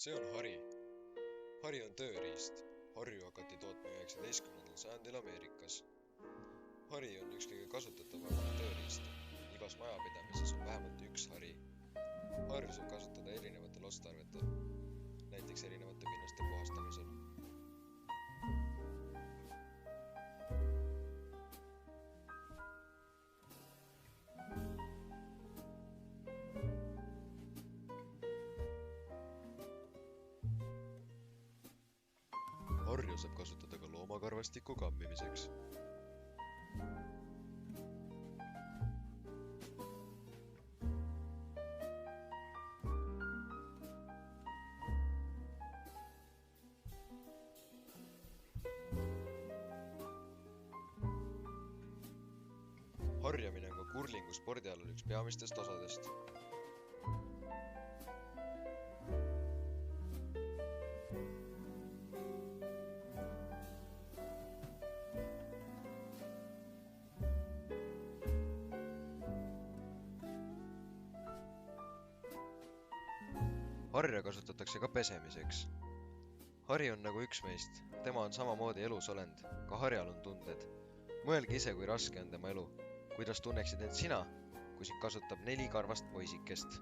See on hari. Hari on tööriist. Harju hakati tootma 19. sajandil Ameerikas. Hari on üks kõige kasutatavamaid tööriistu. Igas majapidamises on vähemalt üks hari. Harju saab kasutada erinevatel otstarvetel, näiteks erinevate pinnaste puhastamisel. Harju saab kasutada ka loomakarvastiku kammimiseks. Harjamine on ka kurlingu spordialal üks peamistest osadest. Harja kasutatakse ka pesemiseks. Hari on nagu üks meist. Tema on samamoodi elusolend. Ka harjal on tunded. Mõelge ise, kui raske on tema elu. Kuidas tunneksid end sina, kui sind kasutab 4 karvast poisikest?